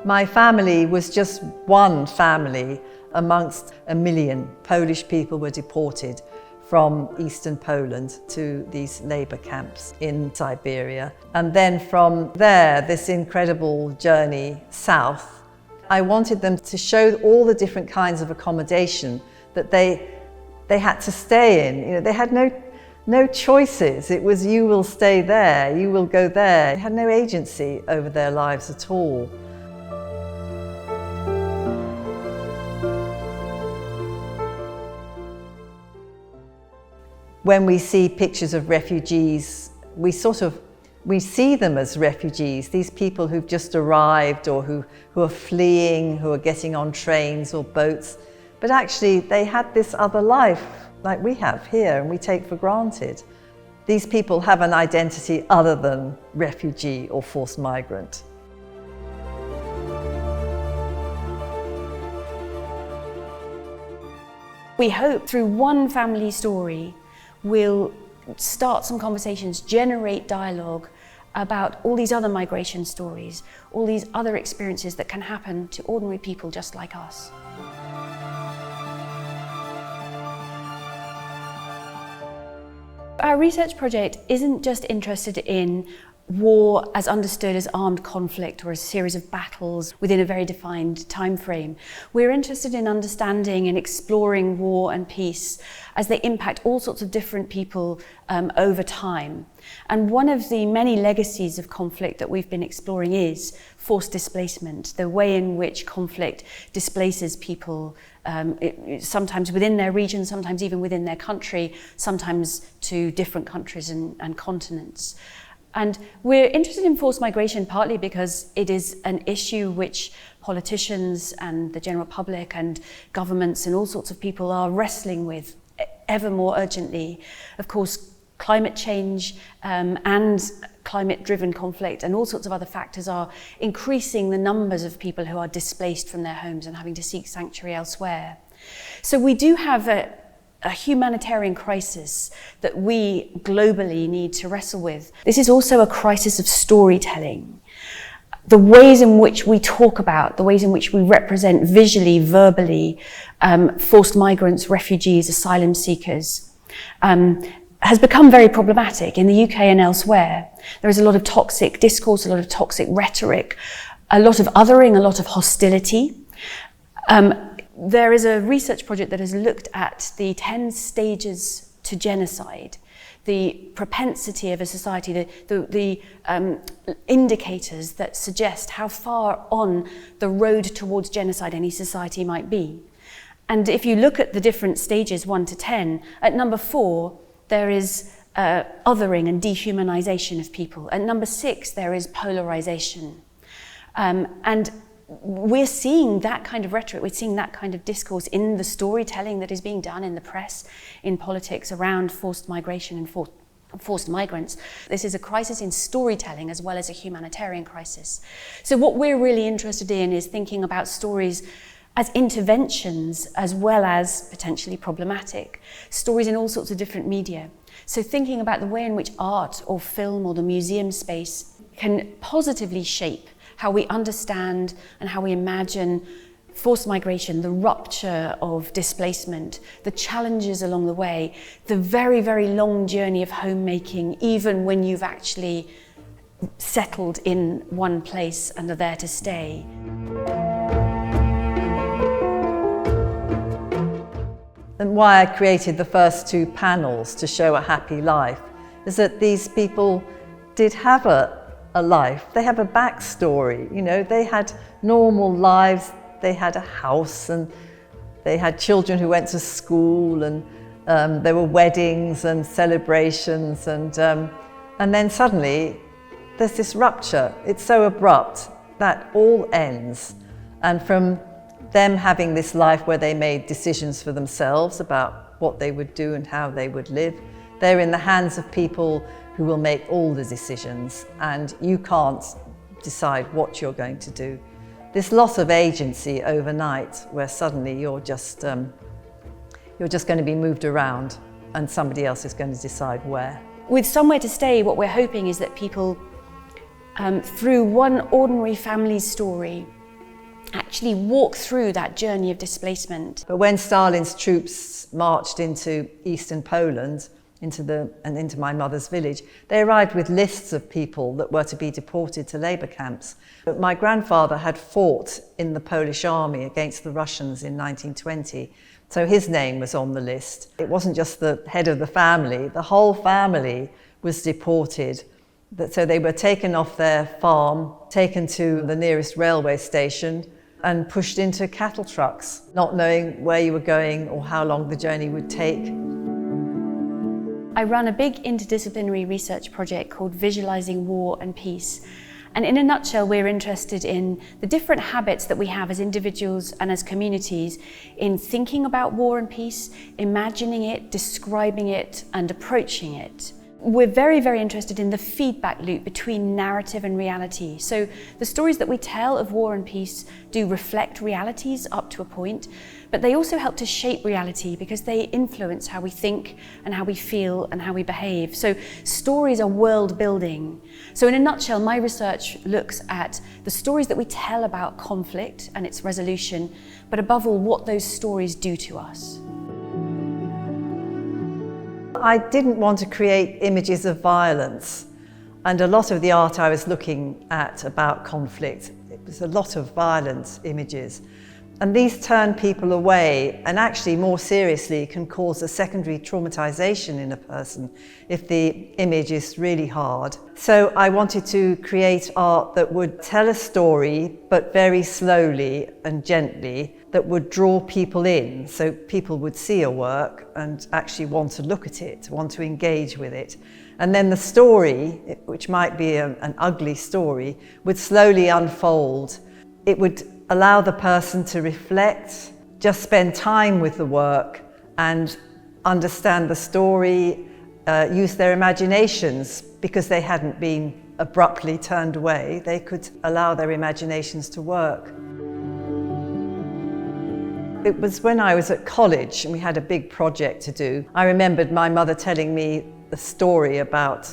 My family was just one family amongst a million. Polish people were deported from eastern Poland to these labour camps in Siberia. And then from there, this incredible journey south. I wanted them to show all the different kinds of accommodation that they had to stay in. You know, they had no choices. It was, you will stay there, you will go there. They had no agency over their lives at all. When we see pictures of refugees, we see them as refugees, these people who've just arrived or who are fleeing, who are getting on trains or boats. But actually, they had this other life like we have here and we take for granted. These people have an identity other than refugee or forced migrant. We hope through one family story, we'll start some conversations, generate dialogue about all these other migration stories, all these other experiences that can happen to ordinary people just like us. Our research project isn't just interested in war as understood as armed conflict or a series of battles within a very defined time frame. We're interested in understanding and exploring war and peace as they impact all sorts of different people over time. And one of the many legacies of conflict that we've been exploring is forced displacement, the way in which conflict displaces people, sometimes within their region, sometimes even within their country, sometimes to different countries and continents. And we're interested in forced migration partly because it is an issue which politicians and the general public and governments and all sorts of people are wrestling with ever more urgently. Of course, climate change and climate-driven conflict and all sorts of other factors are increasing the numbers of people who are displaced from their homes and having to seek sanctuary elsewhere. So we do have a humanitarian crisis that we globally need to wrestle with. This is also a crisis of storytelling. The ways in which we talk about, the ways in which we represent visually, verbally, forced migrants, refugees, asylum seekers, has become very problematic in the UK and elsewhere. There is a lot of toxic discourse, a lot of toxic rhetoric, a lot of othering, a lot of hostility. There is a research project that has looked at the 10 stages to genocide, the propensity of a society, the indicators that suggest how far on the road towards genocide any society might be. And if you look at the different stages, 1 to 10, at number 4, there is othering and dehumanization of people. At number 6, there is polarization. And we're seeing that kind of rhetoric, we're seeing that kind of discourse in the storytelling that is being done in the press, in politics around forced migration and forced migrants. This is a crisis in storytelling as well as a humanitarian crisis. So what we're really interested in is thinking about stories as interventions as well as potentially problematic. Stories in all sorts of different media. So thinking about the way in which art or film or the museum space can positively shape how we understand and how we imagine forced migration, the rupture of displacement, the challenges along the way, the very, very long journey of homemaking, even when you've actually settled in one place and are there to stay. And why I created the first 2 panels to show a happy life is that these people did have a life. They have a backstory, you know, they had normal lives, they had a house and they had children who went to school and there were weddings and celebrations and then suddenly there's this rupture. It's so abrupt that all ends. And from them having this life where they made decisions for themselves about what they would do and how they would live, they're in the hands of people who will make all the decisions, and you can't decide what you're going to do. This loss of agency overnight, where suddenly you're just going to be moved around and somebody else is going to decide where. With Somewhere to Stay, what we're hoping is that people, through one ordinary family's story, actually walk through that journey of displacement. But when Stalin's troops marched into eastern Poland, into my mother's village, they arrived with lists of people that were to be deported to labour camps. But my grandfather had fought in the Polish army against the Russians in 1920, so his name was on the list. It wasn't just the head of the family, the whole family was deported. So they were taken off their farm, taken to the nearest railway station and pushed into cattle trucks, not knowing where you were going or how long the journey would take. I run a big interdisciplinary research project called Visualising War and Peace. And in a nutshell, we're interested in the different habits that we have as individuals and as communities in thinking about war and peace, imagining it, describing it, and approaching it. We're very, very interested in the feedback loop between narrative and reality. So the stories that we tell of war and peace do reflect realities up to a point, but they also help to shape reality because they influence how we think and how we feel and how we behave. So stories are world building. So in a nutshell, my research looks at the stories that we tell about conflict and its resolution, but above all, what those stories do to us. I didn't want to create images of violence, and a lot of the art I was looking at about conflict, it was a lot of violent images. And these turn people away and actually more seriously can cause a secondary traumatization in a person if the image is really hard. So I wanted to create art that would tell a story but very slowly and gently, that would draw people in so people would see a work and actually want to look at it, want to engage with it. And then the story, which might be an ugly story, would slowly unfold. It would allow the person to reflect, just spend time with the work and understand the story, use their imaginations because they hadn't been abruptly turned away. They could allow their imaginations to work. It was when I was at college and we had a big project to do. I remembered my mother telling me the story about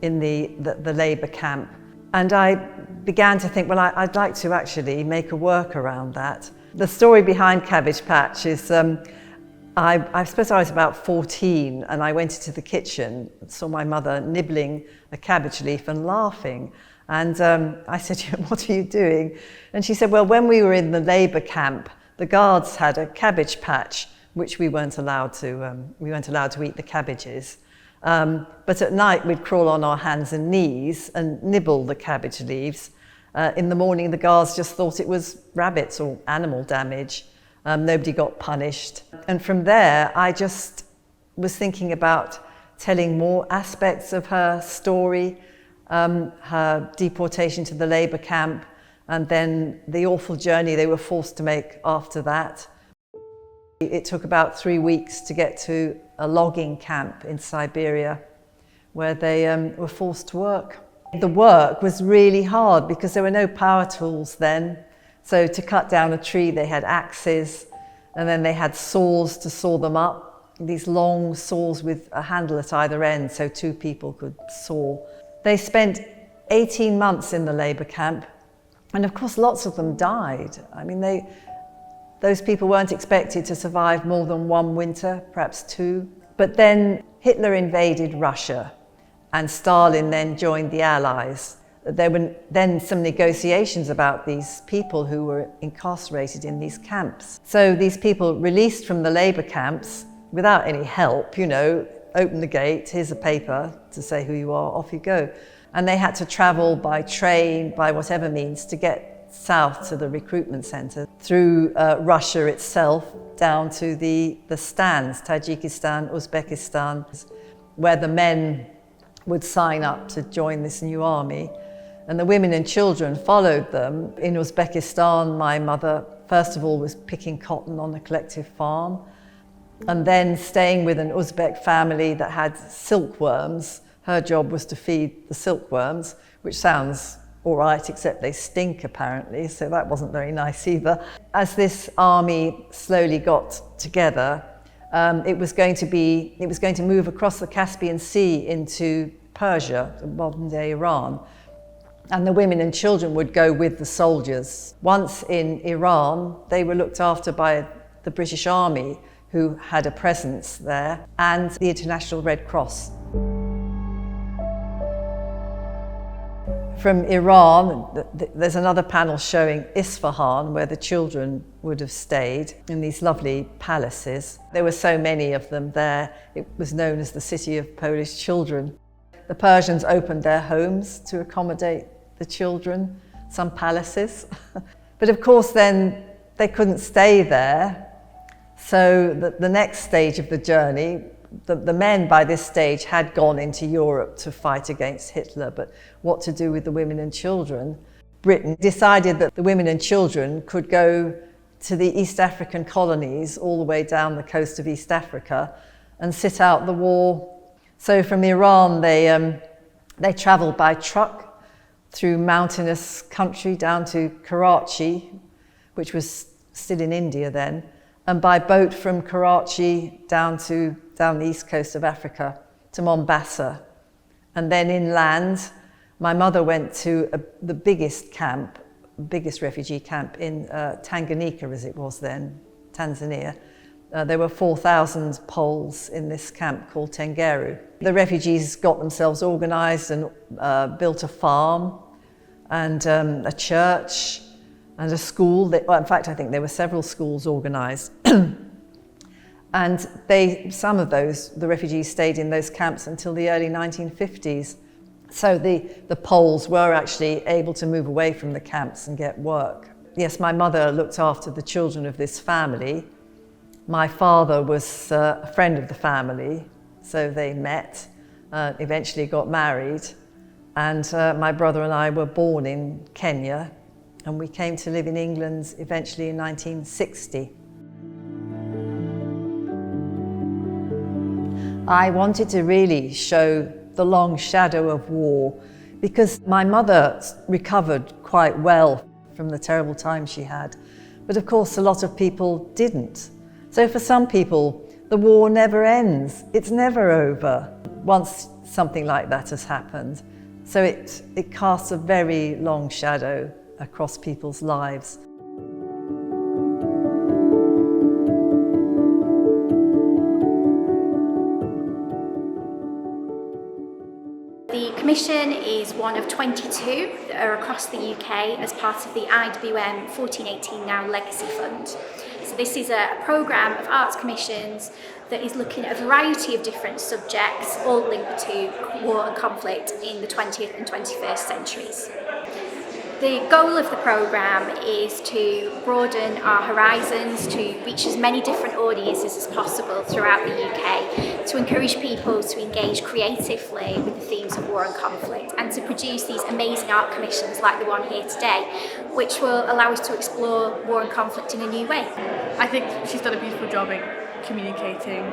in the labour camp. And I began to think, well, I'd like to actually make a work around that. The story behind Cabbage Patch is, I suppose I was about 14 and I went into the kitchen and saw my mother nibbling a cabbage leaf and laughing. And I said, what are you doing? And she said, well, when we were in the labour camp, the guards had a cabbage patch, which we weren't allowed to eat the cabbages. But at night we'd crawl on our hands and knees and nibble the cabbage leaves. In the morning the guards just thought it was rabbits or animal damage. Nobody got punished. And from there I just was thinking about telling more aspects of her story, her deportation to the labour camp, and then the awful journey they were forced to make after that. It took about 3 weeks to get to a logging camp in Siberia where they were forced to work. The work was really hard because there were no power tools then. So to cut down a tree they had axes, and then they had saws to saw them up, these long saws with a handle at either end so 2 people could saw. They spent 18 months in the labour camp. And of course, lots of them died. I mean, those people weren't expected to survive more than 1 winter, perhaps 2. But then Hitler invaded Russia and Stalin then joined the Allies. There were then some negotiations about these people who were incarcerated in these camps. So these people released from the labour camps without any help, open the gate, here's a paper to say who you are, off you go. And they had to travel by train, by whatever means, to get south to the recruitment centre, through Russia itself, down to the stands, Tajikistan, Uzbekistan, where the men would sign up to join this new army. And the women and children followed them. In Uzbekistan, my mother, first of all, was picking cotton on a collective farm, and then staying with an Uzbek family that had silkworms. Her job was to feed the silkworms, which sounds all right, except they stink apparently, so that wasn't very nice either. As this army slowly got together, it was going to move across the Caspian Sea into Persia, modern-day Iran. and the women and children would go with the soldiers. Once in Iran, they were looked after by the British Army, who had a presence there, and the International Red Cross. From Iran, there's another panel showing Isfahan, where the children would have stayed in these lovely palaces. There were so many of them there. It was known as the City of Polish Children. The Persians opened their homes to accommodate the children, some palaces. But of course then they couldn't stay there. So the next stage of the journey, the men by this stage had gone into Europe to fight against Hitler, but what to do with the women and children? Britain decided that the women and children could go to the East African colonies all the way down the coast of East Africa and sit out the war. So from Iran, they travelled by truck through mountainous country down to Karachi, which was still in India then, and by boat from Karachi down the east coast of Africa to Mombasa. And then inland, my mother went to the biggest refugee camp in Tanganyika, as it was then, Tanzania. There were 4,000 Poles in this camp called Tengeru. The refugees got themselves organised and built a farm and a church and a school. In fact, I think there were several schools organised. And some of the refugees stayed in those camps until the early 1950s. So the Poles were actually able to move away from the camps and get work. Yes, my mother looked after the children of this family. My father was a friend of the family, so they met, eventually got married. And my brother and I were born in Kenya, and we came to live in England eventually in 1960. I wanted to really show the long shadow of war because my mother recovered quite well from the terrible time she had. But of course, a lot of people didn't. So for some people, the war never ends. It's never over once something like that has happened. So it casts a very long shadow across people's lives. The commission is one of 22 that are across the UK as part of the IWM 1418 Now Legacy Fund. So this is a programme of arts commissions that is looking at a variety of different subjects, all linked to war and conflict in the 20th and 21st centuries. The goal of the programme is to broaden our horizons, to reach as many different audiences as possible throughout the UK, to encourage people to engage creatively with the themes of war and conflict, and to produce these amazing art commissions like the one here today, which will allow us to explore war and conflict in a new way. I think she's done a beautiful job in communicating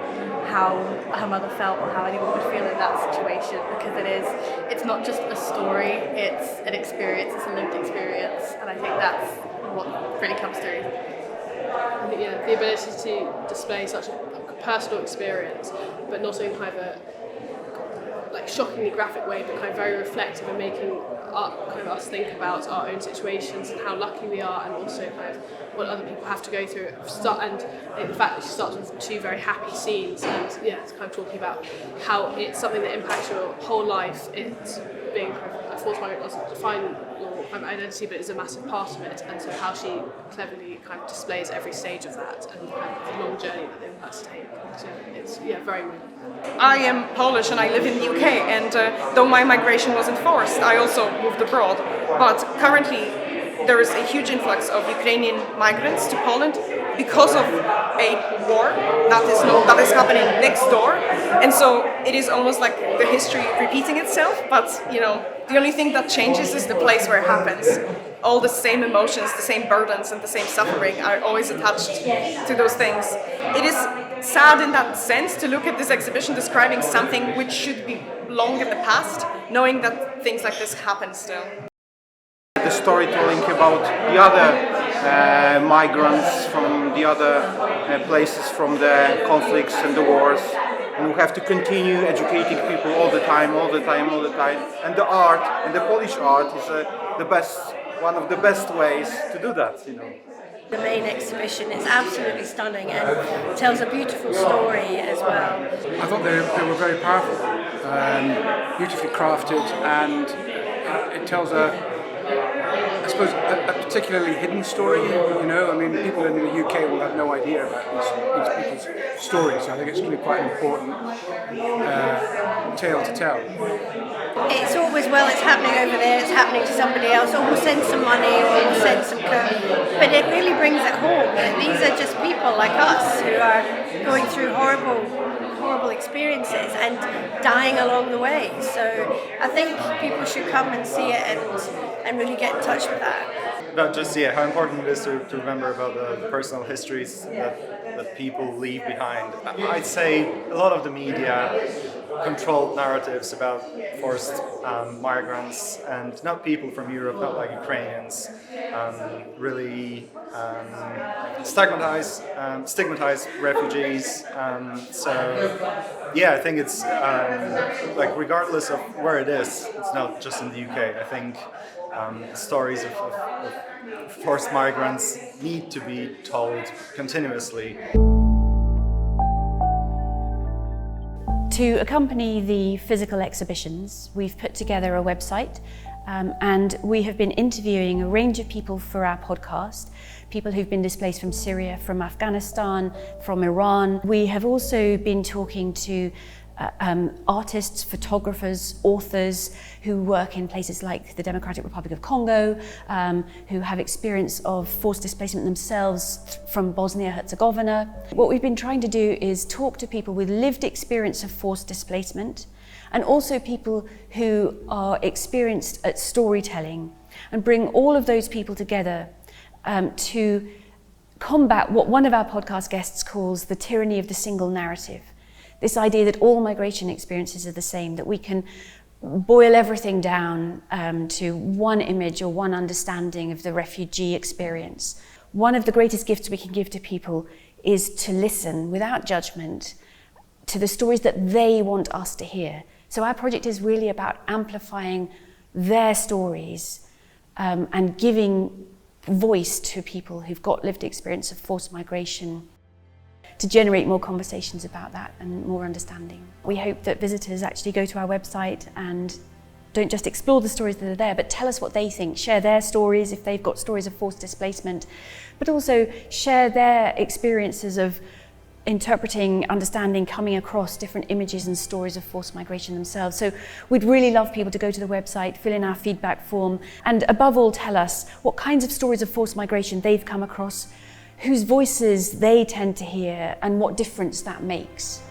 how her mother felt or how anyone would feel in that situation, because it's not just a story, it's an experience, it's a lived experience, and I think that's what really comes through. I think, yeah, the ability to display such a personal experience, but not in kind of a shockingly graphic way, but kind of very reflective and making us think about our own situations and how lucky we are, and also kind of what other people have to go through. And the fact that she starts with two very happy scenes, and it's kind of talking about how it's something that impacts your whole life. It's being kind of a forced migrant doesn't define your kind of identity, but is a massive part of it. And so how she cleverly kind of displays every stage of that and kind of the long journey that they will have to take. So it's very moving. I am Polish and I live in the UK, and though my migration wasn't forced, I also moved abroad. But currently there is a huge influx of Ukrainian migrants to Poland because of a war that is happening next door. And so it is almost like the history repeating itself, but the only thing that changes is the place where it happens. All the same emotions, the same burdens and the same suffering are always attached to those things. It is sad in that sense to look at this exhibition describing something which should be long in the past, knowing that things like this happen still. The storytelling about the other migrants from the other places, from the conflicts and the wars, and we have to continue educating people all the time. And the art, and the Polish art, is one of the best ways to do that. The main exhibition is absolutely stunning and tells a beautiful story as well. I thought they were very powerful, beautifully crafted, and it tells a particularly hidden story. People in the UK will have no idea about these people's stories. So I think it's really quite an important tale to tell. It's always, well, it's happening over there, it's happening to somebody else, or we'll send some money, or we'll send some but it really brings it home. These are just people like us who are going through horrible experiences and dying along the way. So I think people should come and see it and really get in touch with that. About just how important it is to remember about the personal histories that people leave behind. I'd say a lot of the media controlled narratives about forced migrants, and not people from Europe, not like Ukrainians, really stigmatize refugees. I think it's regardless of where it is, it's not just in the UK. I think stories of forced migrants need to be told continuously. To accompany the physical exhibitions, we've put together a website and we have been interviewing a range of people for our podcast, people who've been displaced from Syria, from Afghanistan, from Iran. We have also been talking to artists, photographers, authors who work in places like the Democratic Republic of Congo, who have experience of forced displacement themselves from Bosnia-Herzegovina. What we've been trying to do is talk to people with lived experience of forced displacement, and also people who are experienced at storytelling, and bring all of those people together to combat what one of our podcast guests calls the tyranny of the single narrative. This idea that all migration experiences are the same, that we can boil everything down to one image or one understanding of the refugee experience. One of the greatest gifts we can give to people is to listen without judgment to the stories that they want us to hear. So our project is really about amplifying their stories and giving voice to people who've got lived experience of forced migration, to generate more conversations about that and more understanding. We hope that visitors actually go to our website and don't just explore the stories that are there, but tell us what they think, share their stories if they've got stories of forced displacement, but also share their experiences of interpreting, understanding, coming across different images and stories of forced migration themselves. So we'd really love people to go to the website, fill in our feedback form, and above all tell us what kinds of stories of forced migration they've come across, whose voices they tend to hear, and what difference that makes.